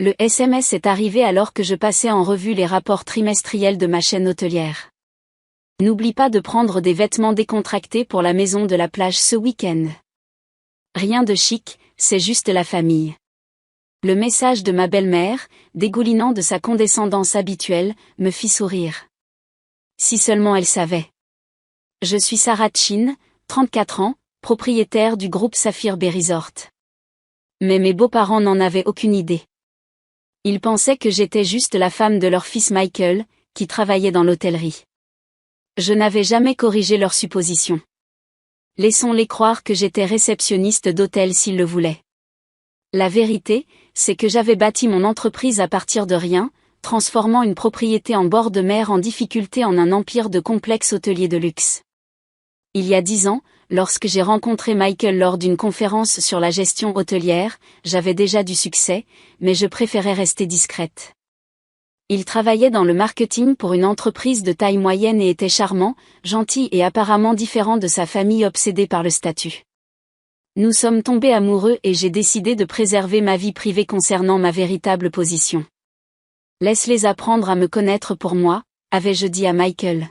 Le SMS est arrivé alors que je passais en revue les rapports trimestriels de ma chaîne hôtelière. N'oublie pas de prendre des vêtements décontractés pour la maison de la plage ce week-end. Rien de chic, c'est juste la famille. Le message de ma belle-mère, dégoulinant de sa condescendance habituelle, me fit sourire. Si seulement elle savait. Je suis Sarah Chin, 34 ans, propriétaire du groupe Saphir Bay Resort. Mais mes beaux-parents n'en avaient aucune idée. Ils pensaient que j'étais juste la femme de leur fils Michael, qui travaillait dans l'hôtellerie. Je n'avais jamais corrigé leurs suppositions. Laissons-les croire que j'étais réceptionniste d'hôtel s'ils le voulaient. La vérité, c'est que j'avais bâti mon entreprise à partir de rien, transformant une propriété en bord de mer en difficulté en un empire de complexes hôteliers de luxe. Il y a 10 ans, lorsque j'ai rencontré Michael lors d'une conférence sur la gestion hôtelière, j'avais déjà du succès, mais je préférais rester discrète. Il travaillait dans le marketing pour une entreprise de taille moyenne et était charmant, gentil et apparemment différent de sa famille obsédée par le statut. Nous sommes tombés amoureux et j'ai décidé de préserver ma vie privée concernant ma véritable position. Laisse-les apprendre à me connaître pour moi, avais-je dit à Michael.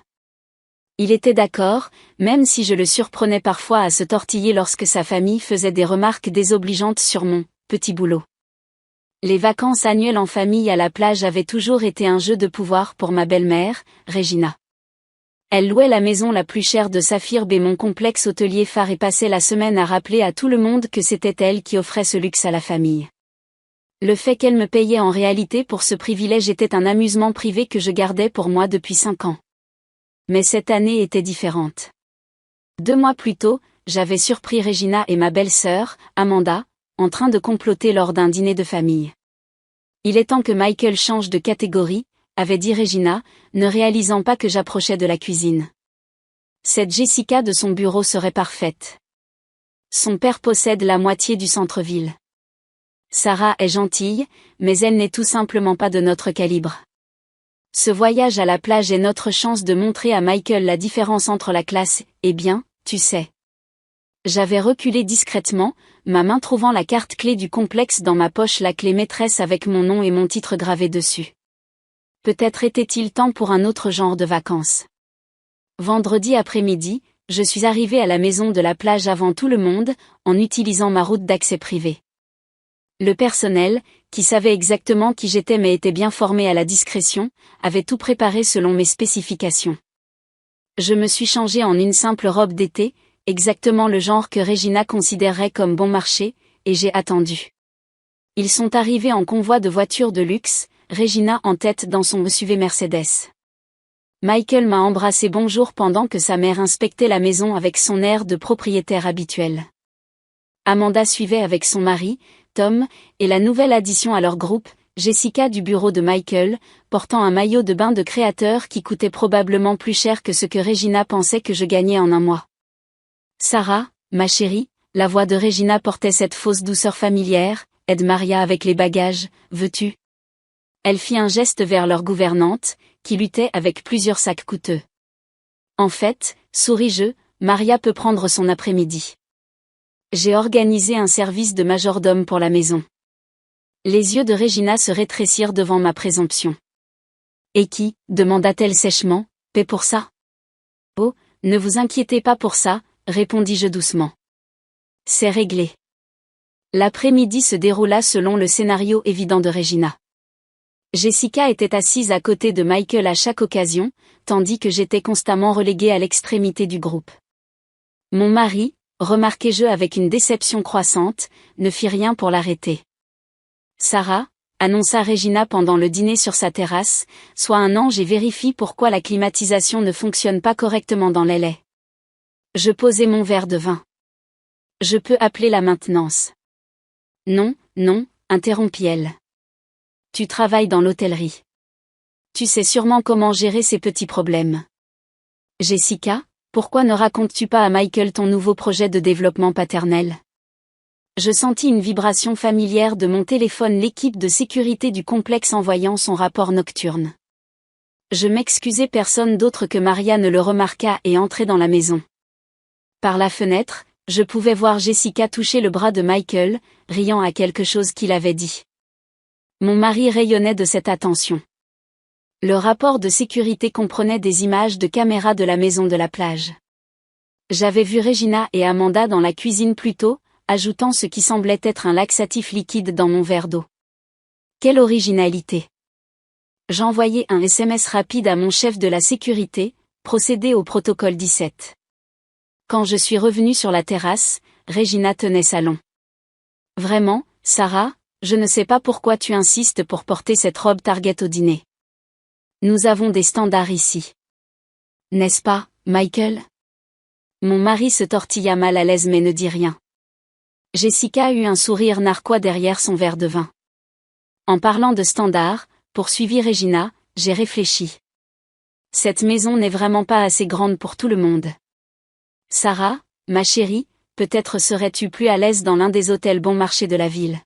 Il était d'accord, même si je le surprenais parfois à se tortiller lorsque sa famille faisait des remarques désobligeantes sur mon petit boulot. Les vacances annuelles en famille à la plage avaient toujours été un jeu de pouvoir pour ma belle-mère, Regina. Elle louait la maison la plus chère de Saphir Bay, mon complexe hôtelier phare, et passait la semaine à rappeler à tout le monde que c'était elle qui offrait ce luxe à la famille. Le fait qu'elle me payait en réalité pour ce privilège était un amusement privé que je gardais pour moi depuis 5 ans. Mais cette année était différente. 2 mois plus tôt, j'avais surpris Regina et ma belle-sœur, Amanda, en train de comploter lors d'un dîner de famille. Il est temps que Michael change de catégorie, avait dit Regina, ne réalisant pas que j'approchais de la cuisine. Cette Jessica de son bureau serait parfaite. Son père possède la moitié du centre-ville. Sarah est gentille, mais elle n'est tout simplement pas de notre calibre. Ce voyage à la plage est notre chance de montrer à Michael la différence entre la classe, et bien, tu sais. J'avais reculé discrètement, ma main trouvant la carte clé du complexe dans ma poche, la clé maîtresse avec mon nom et mon titre gravé dessus. Peut-être était-il temps pour un autre genre de vacances. Vendredi après-midi, je suis arrivée à la maison de la plage avant tout le monde, en utilisant ma route d'accès privée. Le personnel, qui savait exactement qui j'étais mais était bien formé à la discrétion, avait tout préparé selon mes spécifications. Je me suis changée en une simple robe d'été, exactement le genre que Regina considérerait comme bon marché, et j'ai attendu. Ils sont arrivés en convoi de voitures de luxe, Regina en tête dans son SUV Mercedes. Michael m'a embrassé bonjour pendant que sa mère inspectait la maison avec son air de propriétaire habituel. Amanda suivait avec son mari, Tom, et la nouvelle addition à leur groupe, Jessica du bureau de Michael, portant un maillot de bain de créateur qui coûtait probablement plus cher que ce que Regina pensait que je gagnais en un mois. Sarah, ma chérie, la voix de Regina portait cette fausse douceur familière, aide Maria avec les bagages, veux-tu ? Elle fit un geste vers leur gouvernante, qui luttait avec plusieurs sacs coûteux. En fait, souris-je, Maria peut prendre son après-midi. J'ai organisé un service de majordome pour la maison. Les yeux de Regina se rétrécirent devant ma présomption. Et qui, demanda-t-elle sèchement, paie pour ça ? Oh, ne vous inquiétez pas pour ça, répondis-je doucement. C'est réglé. L'après-midi se déroula selon le scénario évident de Regina. Jessica était assise à côté de Michael à chaque occasion, tandis que j'étais constamment reléguée à l'extrémité du groupe. Mon mari, remarquai-je avec une déception croissante, ne fit rien pour l'arrêter. Sarah, annonça Regina pendant le dîner sur sa terrasse, sois un ange et vérifie pourquoi la climatisation ne fonctionne pas correctement dans les laits. Je posai mon verre de vin. Je peux appeler la maintenance. Non, non, interrompit-elle. Tu travailles dans l'hôtellerie. Tu sais sûrement comment gérer ces petits problèmes. Jessica, pourquoi ne racontes-tu pas à Michael ton nouveau projet de développement paternel ? Je sentis une vibration familière de mon téléphone, l'équipe de sécurité du complexe envoyant son rapport nocturne. Je m'excusai, personne d'autre que Maria ne le remarqua et entrai dans la maison. Par la fenêtre, je pouvais voir Jessica toucher le bras de Michael, riant à quelque chose qu'il avait dit. Mon mari rayonnait de cette attention. Le rapport de sécurité comprenait des images de caméras de la maison de la plage. J'avais vu Regina et Amanda dans la cuisine plus tôt, ajoutant ce qui semblait être un laxatif liquide dans mon verre d'eau. Quelle originalité! J'envoyai un SMS rapide à mon chef de la sécurité, procéder au protocole 17. Quand je suis revenue sur la terrasse, Regina tenait salon. Vraiment, Sarah, je ne sais pas pourquoi tu insistes pour porter cette robe Target au dîner. Nous avons des standards ici. N'est-ce pas, Michael? Mon mari se tortilla mal à l'aise mais ne dit rien. Jessica eut un sourire narquois derrière son verre de vin. En parlant de standards, poursuivit Regina, j'ai réfléchi. Cette maison n'est vraiment pas assez grande pour tout le monde. Sarah, ma chérie, peut-être serais-tu plus à l'aise dans l'un des hôtels bon marché de la ville.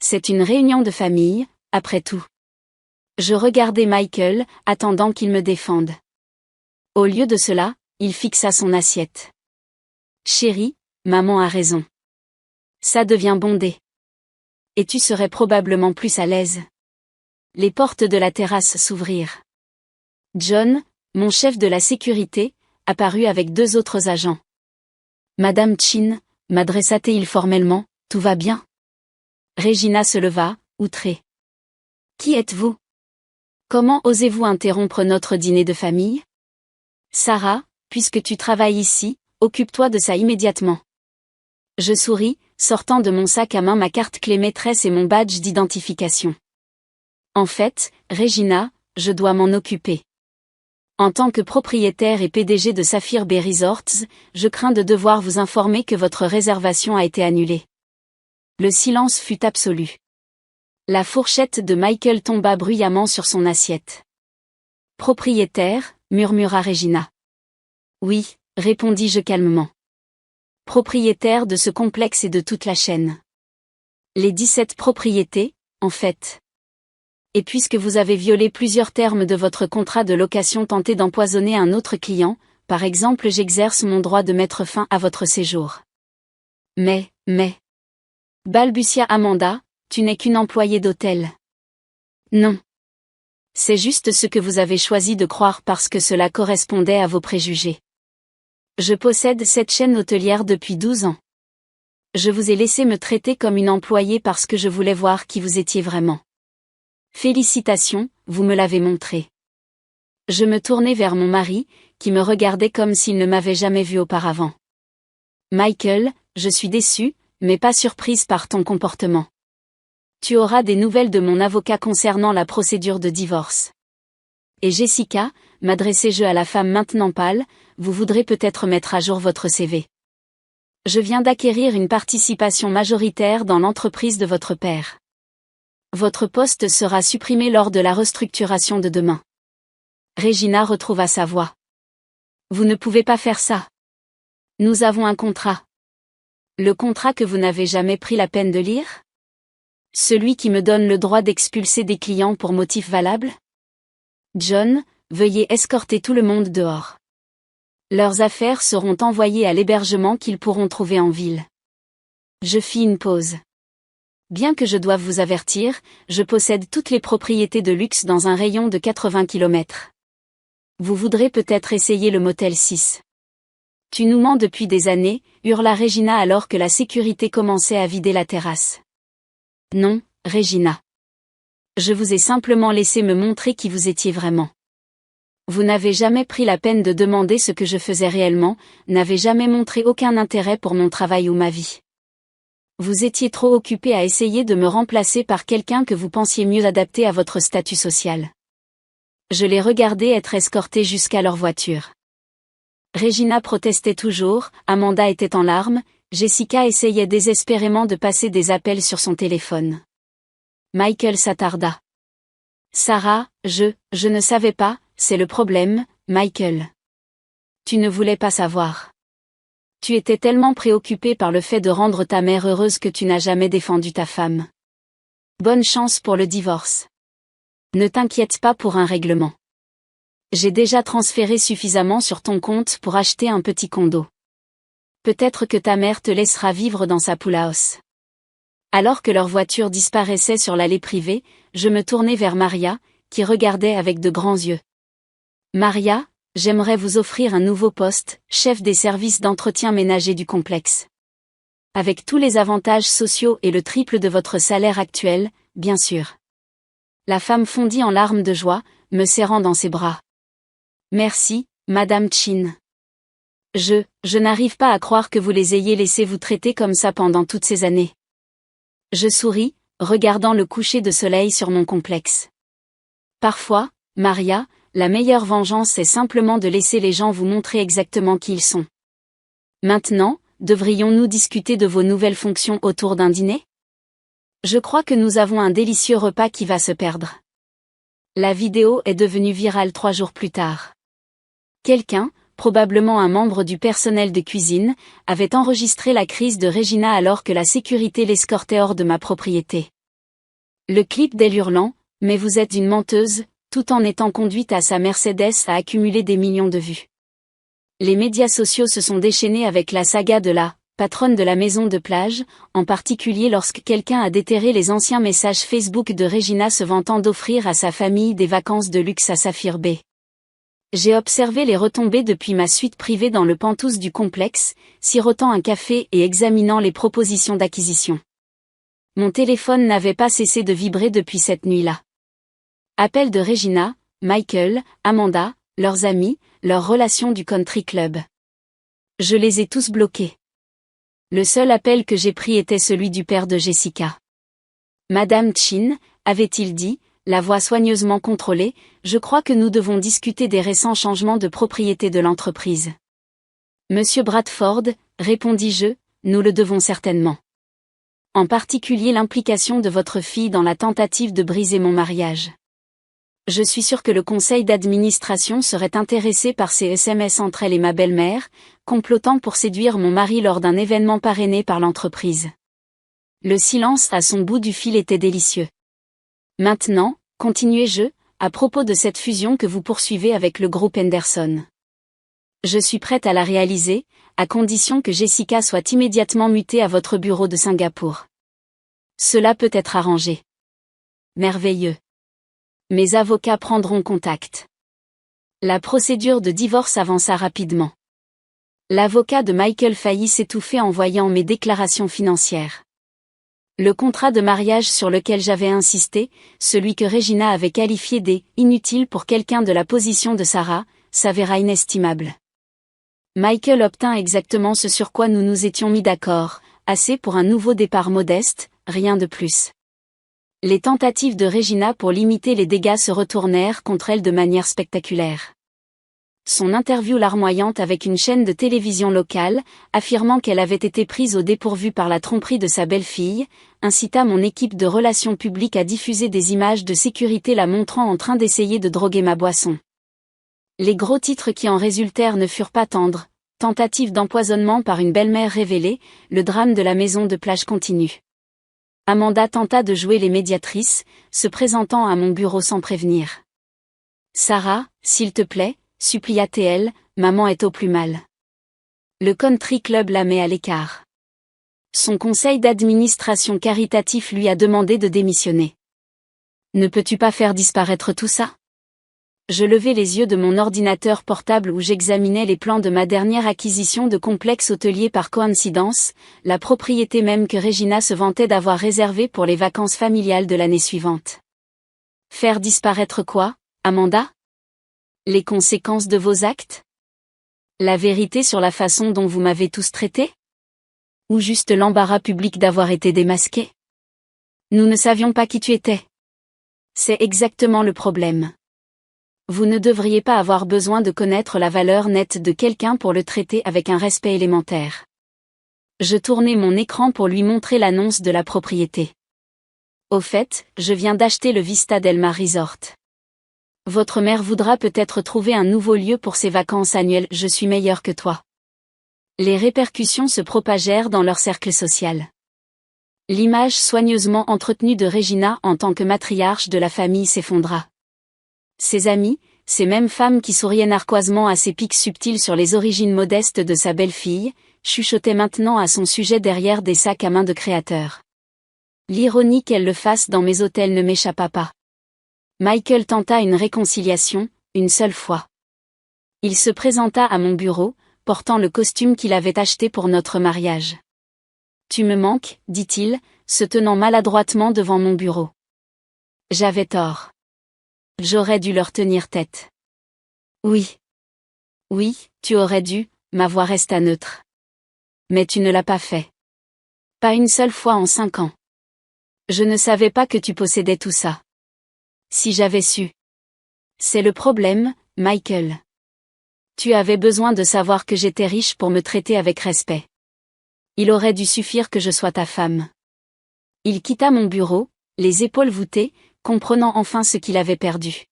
C'est une réunion de famille, après tout. Je regardai Michael, attendant qu'il me défende. Au lieu de cela, il fixa son assiette. Chérie, maman a raison. Ça devient bondé. Et tu serais probablement plus à l'aise. Les portes de la terrasse s'ouvrirent. John, mon chef de la sécurité, apparut avec 2 autres agents. Madame Chin, m'adressa-t-il formellement, tout va bien? Regina se leva, outrée. Qui êtes-vous? Comment osez-vous interrompre notre dîner de famille? Sarah, puisque tu travailles ici, occupe-toi de ça immédiatement. Je souris, sortant de mon sac à main ma carte clé maîtresse et mon badge d'identification. En fait, Regina, je dois m'en occuper. En tant que propriétaire et PDG de Sapphire Bay Resorts, je crains de devoir vous informer que votre réservation a été annulée. Le silence fut absolu. La fourchette de Michael tomba bruyamment sur son assiette. Propriétaire, murmura Regina. Oui, répondis-je calmement. Propriétaire de ce complexe et de toute la chaîne. Les 17 propriétés, en fait. Et puisque vous avez violé plusieurs termes de votre contrat de location tenté d'empoisonner un autre client, par exemple j'exerce mon droit de mettre fin à votre séjour. Mais, balbutia Amanda, tu n'es qu'une employée d'hôtel. Non. C'est juste ce que vous avez choisi de croire parce que cela correspondait à vos préjugés. Je possède cette chaîne hôtelière depuis 12 ans. Je vous ai laissé me traiter comme une employée parce que je voulais voir qui vous étiez vraiment. Félicitations, vous me l'avez montré. Je me tournai vers mon mari, qui me regardait comme s'il ne m'avait jamais vu auparavant. Michael, je suis déçue, mais pas surprise par ton comportement. Tu auras des nouvelles de mon avocat concernant la procédure de divorce. Et Jessica, m'adressai-je à la femme maintenant pâle, vous voudrez peut-être mettre à jour votre CV. Je viens d'acquérir une participation majoritaire dans l'entreprise de votre père. Votre poste sera supprimé lors de la restructuration de demain. Regina retrouva sa voix. Vous ne pouvez pas faire ça. Nous avons un contrat. Le contrat que vous n'avez jamais pris la peine de lire? Celui qui me donne le droit d'expulser des clients pour motif valable? John, veuillez escorter tout le monde dehors. Leurs affaires seront envoyées à l'hébergement qu'ils pourront trouver en ville. Je fis une pause. Bien que je doive vous avertir, je possède toutes les propriétés de luxe dans un rayon de 80 km. Vous voudrez peut-être essayer le motel 6. Tu nous mens depuis des années, hurla Regina alors que la sécurité commençait à vider la terrasse. Non, Regina. Je vous ai simplement laissé me montrer qui vous étiez vraiment. Vous n'avez jamais pris la peine de demander ce que je faisais réellement, n'avez jamais montré aucun intérêt pour mon travail ou ma vie. Vous étiez trop occupé à essayer de me remplacer par quelqu'un que vous pensiez mieux adapté à votre statut social. Je les regardais être escortés jusqu'à leur voiture. Regina protestait toujours, Amanda était en larmes, Jessica essayait désespérément de passer des appels sur son téléphone. Michael s'attarda. Sarah, je ne savais pas, c'est le problème, Michael. Tu ne voulais pas savoir. Tu étais tellement préoccupé par le fait de rendre ta mère heureuse que tu n'as jamais défendu ta femme. Bonne chance pour le divorce. Ne t'inquiète pas pour un règlement. J'ai déjà transféré suffisamment sur ton compte pour acheter un petit condo. Peut-être que ta mère te laissera vivre dans sa pool house. Alors que leur voiture disparaissait sur l'allée privée, je me tournai vers Maria, qui regardait avec de grands yeux. Maria, j'aimerais vous offrir un nouveau poste, chef des services d'entretien ménager du complexe. Avec tous les avantages sociaux et le triple de votre salaire actuel, bien sûr. La femme fondit en larmes de joie, me serrant dans ses bras. Merci, Madame Chin. Je n'arrive pas à croire que vous les ayez laissés vous traiter comme ça pendant toutes ces années. Je souris, regardant le coucher de soleil sur mon complexe. Parfois, Maria, la meilleure vengeance est simplement de laisser les gens vous montrer exactement qui ils sont. Maintenant, devrions-nous discuter de vos nouvelles fonctions autour d'un dîner? Je crois que nous avons un délicieux repas qui va se perdre. La vidéo est devenue virale 3 jours plus tard. Quelqu'un, probablement un membre du personnel de cuisine, avait enregistré la crise de Regina alors que la sécurité l'escortait hors de ma propriété. Le clip d'elle hurlant « Mais vous êtes une menteuse », tout en étant conduite à sa Mercedes a accumulé des millions de vues. Les médias sociaux se sont déchaînés avec la saga de la patronne de la maison de plage, en particulier lorsque quelqu'un a déterré les anciens messages Facebook de Regina se vantant d'offrir à sa famille des vacances de luxe à Saphir Bay. J'ai observé les retombées depuis ma suite privée dans le penthouse du complexe, sirotant un café et examinant les propositions d'acquisition. Mon téléphone n'avait pas cessé de vibrer depuis cette nuit-là. Appel de Regina, Michael, Amanda, leurs amis, leurs relations du country club. Je les ai tous bloqués. Le seul appel que j'ai pris était celui du père de Jessica. Madame Chin, avait-il dit, la voix soigneusement contrôlée, je crois que nous devons discuter des récents changements de propriété de l'entreprise. Monsieur Bradford, répondis-je, nous le devons certainement. En particulier l'implication de votre fille dans la tentative de briser mon mariage. Je suis sûr que le conseil d'administration serait intéressé par ces SMS entre elle et ma belle-mère, complotant pour séduire mon mari lors d'un événement parrainé par l'entreprise. Le silence à son bout du fil était délicieux. Maintenant, continuai-je, à propos de cette fusion que vous poursuivez avec le groupe Henderson. Je suis prête à la réaliser, à condition que Jessica soit immédiatement mutée à votre bureau de Singapour. Cela peut être arrangé. Merveilleux. Mes avocats prendront contact. La procédure de divorce avança rapidement. L'avocat de Michael faillit s'étouffer en voyant mes déclarations financières. Le contrat de mariage sur lequel j'avais insisté, celui que Regina avait qualifié d'« inutile pour quelqu'un de la position de Sarah », s'avéra inestimable. Michael obtint exactement ce sur quoi nous nous étions mis d'accord, assez pour un nouveau départ modeste, rien de plus. Les tentatives de Regina pour limiter les dégâts se retournèrent contre elle de manière spectaculaire. Son interview larmoyante avec une chaîne de télévision locale, affirmant qu'elle avait été prise au dépourvu par la tromperie de sa belle-fille, incita mon équipe de relations publiques à diffuser des images de sécurité la montrant en train d'essayer de droguer ma boisson. Les gros titres qui en résultèrent ne furent pas tendres, tentative d'empoisonnement par une belle-mère révélée, le drame de la maison de plage continue. Amanda tenta de jouer les médiatrices, se présentant à mon bureau sans prévenir. Sarah, s'il te plaît, supplia-t-elle, maman est au plus mal. Le country club la met à l'écart. Son conseil d'administration caritatif lui a demandé de démissionner. Ne peux-tu pas faire disparaître tout ça? Je levai les yeux de mon ordinateur portable où j'examinais les plans de ma dernière acquisition de complexe hôtelier par coïncidence, la propriété même que Regina se vantait d'avoir réservée pour les vacances familiales de l'année suivante. Faire disparaître quoi, Amanda? Les conséquences de vos actes? La vérité sur la façon dont vous m'avez tous traité? Ou juste l'embarras public d'avoir été démasqué? Nous ne savions pas qui tu étais. C'est exactement le problème. Vous ne devriez pas avoir besoin de connaître la valeur nette de quelqu'un pour le traiter avec un respect élémentaire. Je tournai mon écran pour lui montrer l'annonce de la propriété. Au fait, je viens d'acheter le Vista Del Mar Resort. Votre mère voudra peut-être trouver un nouveau lieu pour ses vacances annuelles, je suis meilleur que toi. Les répercussions se propagèrent dans leur cercle social. L'image soigneusement entretenue de Regina en tant que matriarche de la famille s'effondra. Ses amis, ces mêmes femmes qui souriaient narquoisement à ses pics subtils sur les origines modestes de sa belle-fille, chuchotaient maintenant à son sujet derrière des sacs à main de créateurs. L'ironie qu'elle le fasse dans mes hôtels ne m'échappa pas. Michael tenta une réconciliation, une seule fois. Il se présenta à mon bureau, portant le costume qu'il avait acheté pour notre mariage. « Tu me manques, dit-il, se tenant maladroitement devant mon bureau. J'avais tort. J'aurais dû leur tenir tête. Oui. Oui, tu aurais dû, ma voix resta neutre. Mais tu ne l'as pas fait. Pas une seule fois en 5 ans. Je ne savais pas que tu possédais tout ça. Si j'avais su. C'est le problème, Michael. Tu avais besoin de savoir que j'étais riche pour me traiter avec respect. Il aurait dû suffire que je sois ta femme. Il quitta mon bureau, les épaules voûtées, comprenant enfin ce qu'il avait perdu.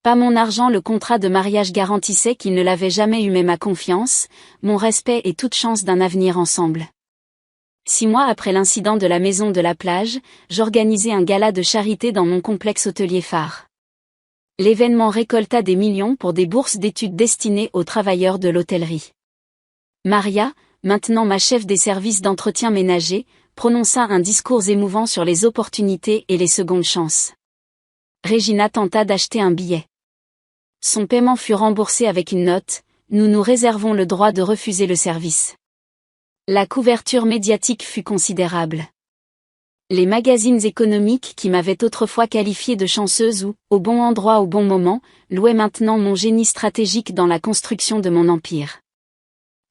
Pas mon argent, le contrat de mariage garantissait qu'il ne l'avait jamais eu, mais ma confiance, mon respect et toute chance d'un avenir ensemble. 6 mois après l'incident de la maison de la plage, j'organisai un gala de charité dans mon complexe hôtelier phare. L'événement récolta des millions pour des bourses d'études destinées aux travailleurs de l'hôtellerie. Maria, maintenant ma chef des services d'entretien ménager, prononça un discours émouvant sur les opportunités et les secondes chances. Regina tenta d'acheter un billet. Son paiement fut remboursé avec une note, nous nous réservons le droit de refuser le service. La couverture médiatique fut considérable. Les magazines économiques qui m'avaient autrefois qualifiée de chanceuse ou, au bon endroit au bon moment, louaient maintenant mon génie stratégique dans la construction de mon empire.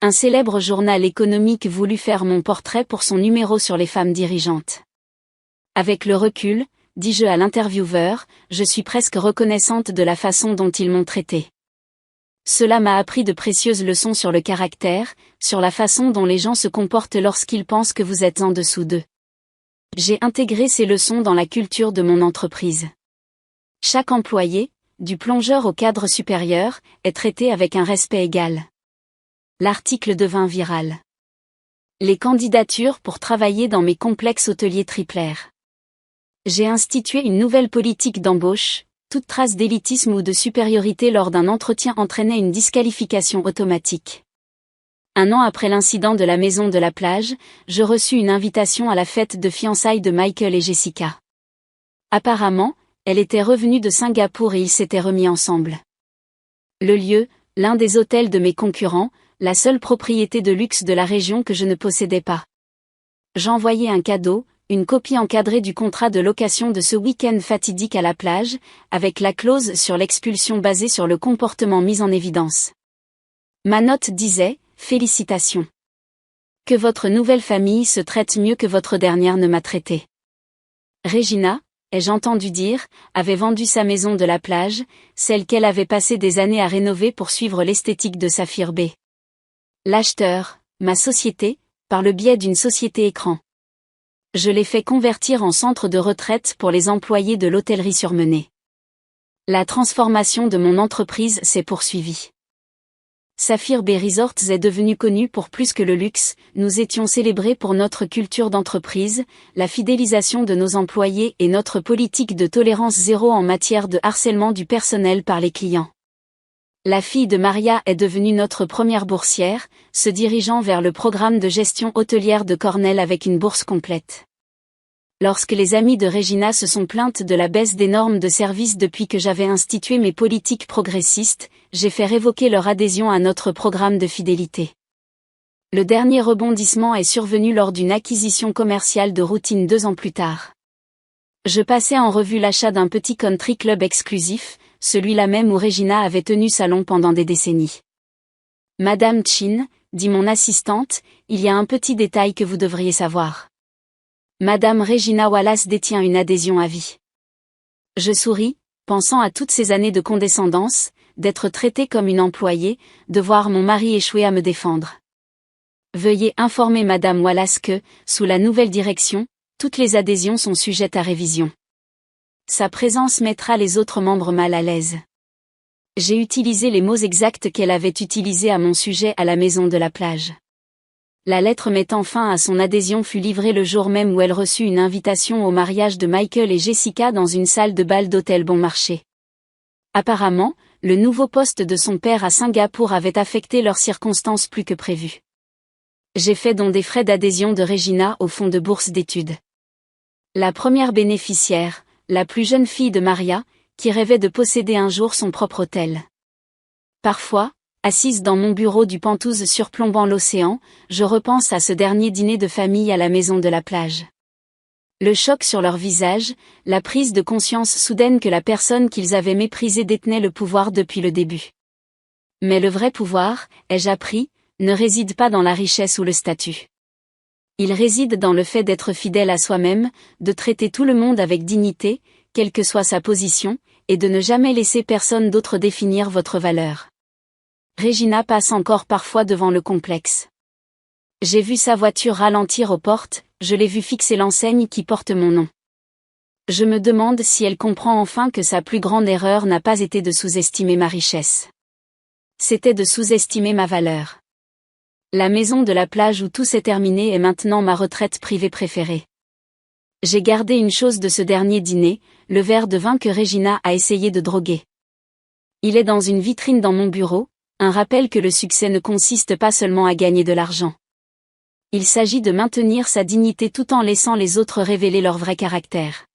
Un célèbre journal économique voulut faire mon portrait pour son numéro sur les femmes dirigeantes. Avec le recul, dis-je à l'intervieweur, je suis presque reconnaissante de la façon dont ils m'ont traitée. Cela m'a appris de précieuses leçons sur le caractère, sur la façon dont les gens se comportent lorsqu'ils pensent que vous êtes en dessous d'eux. J'ai intégré ces leçons dans la culture de mon entreprise. Chaque employé, du plongeur au cadre supérieur, est traité avec un respect égal. L'article devint viral. Les candidatures pour travailler dans mes complexes hôteliers triplèrent. J'ai institué une nouvelle politique d'embauche. Toute trace d'élitisme ou de supériorité lors d'un entretien entraînait une disqualification automatique. 1 an après l'incident de la maison de la plage, je reçus une invitation à la fête de fiançailles de Michael et Jessica. Apparemment, elle était revenue de Singapour et ils s'étaient remis ensemble. Le lieu, l'un des hôtels de mes concurrents, la seule propriété de luxe de la région que je ne possédais pas. J'envoyai un cadeau, une copie encadrée du contrat de location de ce week-end fatidique à la plage, avec la clause sur l'expulsion basée sur le comportement mis en évidence. Ma note disait, « Félicitations. Que votre nouvelle famille se traite mieux que votre dernière ne m'a traité. » Regina, ai-je entendu dire, avait vendu sa maison de la plage, celle qu'elle avait passé des années à rénover pour suivre l'esthétique de Saphir Bay. L'acheteur, ma société, par le biais d'une société écran. Je l'ai fait convertir en centre de retraite pour les employés de l'hôtellerie surmenée. La transformation de mon entreprise s'est poursuivie. Saphir Bay Resorts est devenu connu pour plus que le luxe, nous étions célébrés pour notre culture d'entreprise, la fidélisation de nos employés et notre politique de tolérance zéro en matière de harcèlement du personnel par les clients. La fille de Maria est devenue notre première boursière, se dirigeant vers le programme de gestion hôtelière de Cornell avec une bourse complète. Lorsque les amis de Regina se sont plaintes de la baisse des normes de service depuis que j'avais institué mes politiques progressistes, j'ai fait révoquer leur adhésion à notre programme de fidélité. Le dernier rebondissement est survenu lors d'une acquisition commerciale de routine 2 ans plus tard. Je passais en revue l'achat d'un petit country club exclusif, celui-là même où Regina avait tenu salon pendant des décennies. « Madame Chin, dit mon assistante, il y a un petit détail que vous devriez savoir. Madame Regina Wallace détient une adhésion à vie. » Je souris, pensant à toutes ces années de condescendance, d'être traitée comme une employée, de voir mon mari échouer à me défendre. Veuillez informer Madame Wallace que, sous la nouvelle direction, toutes les adhésions sont sujettes à révision. Sa présence mettra les autres membres mal à l'aise. J'ai utilisé les mots exacts qu'elle avait utilisés à mon sujet à la maison de la plage. La lettre mettant fin à son adhésion fut livrée le jour même où elle reçut une invitation au mariage de Michael et Jessica dans une salle de bal d'hôtel bon marché. Apparemment, le nouveau poste de son père à Singapour avait affecté leurs circonstances plus que prévu. J'ai fait don des frais d'adhésion de Regina au fonds de bourse d'études. La première bénéficiaire, la plus jeune fille de Maria, qui rêvait de posséder un jour son propre hôtel. Parfois, assise dans mon bureau du Penthouse surplombant l'océan, je repense à ce dernier dîner de famille à la maison de la plage. Le choc sur leur visage, la prise de conscience soudaine que la personne qu'ils avaient méprisée détenait le pouvoir depuis le début. Mais le vrai pouvoir, ai-je appris, ne réside pas dans la richesse ou le statut. Il réside dans le fait d'être fidèle à soi-même, de traiter tout le monde avec dignité, quelle que soit sa position, et de ne jamais laisser personne d'autre définir votre valeur. Regina passe encore parfois devant le complexe. J'ai vu sa voiture ralentir aux portes, je l'ai vu fixer l'enseigne qui porte mon nom. Je me demande si elle comprend enfin que sa plus grande erreur n'a pas été de sous-estimer ma richesse. C'était de sous-estimer ma valeur. La maison de la plage où tout s'est terminé est maintenant ma retraite privée préférée. J'ai gardé une chose de ce dernier dîner, le verre de vin que Regina a essayé de droguer. Il est dans une vitrine dans mon bureau, un rappel que le succès ne consiste pas seulement à gagner de l'argent. Il s'agit de maintenir sa dignité tout en laissant les autres révéler leur vrai caractère.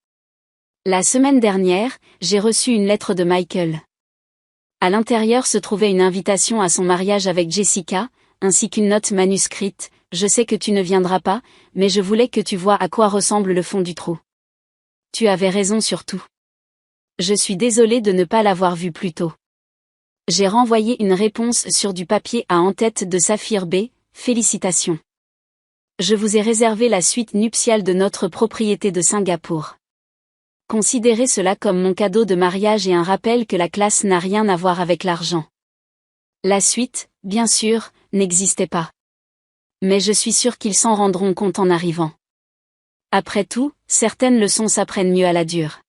La semaine dernière, j'ai reçu une lettre de Michael. À l'intérieur se trouvait une invitation à son mariage avec Jessica, ainsi qu'une note manuscrite. Je sais que tu ne viendras pas, mais je voulais que tu vois à quoi ressemble le fond du trou. Tu avais raison sur tout. Je suis désolée de ne pas l'avoir vu plus tôt. J'ai renvoyé une réponse sur du papier à en-tête de Saphir B, félicitations. Je vous ai réservé la suite nuptiale de notre propriété de Singapour. Considérez cela comme mon cadeau de mariage et un rappel que la classe n'a rien à voir avec l'argent. La suite, bien sûr, n'existait pas. Mais je suis sûre qu'ils s'en rendront compte en arrivant. Après tout, certaines leçons s'apprennent mieux à la dure.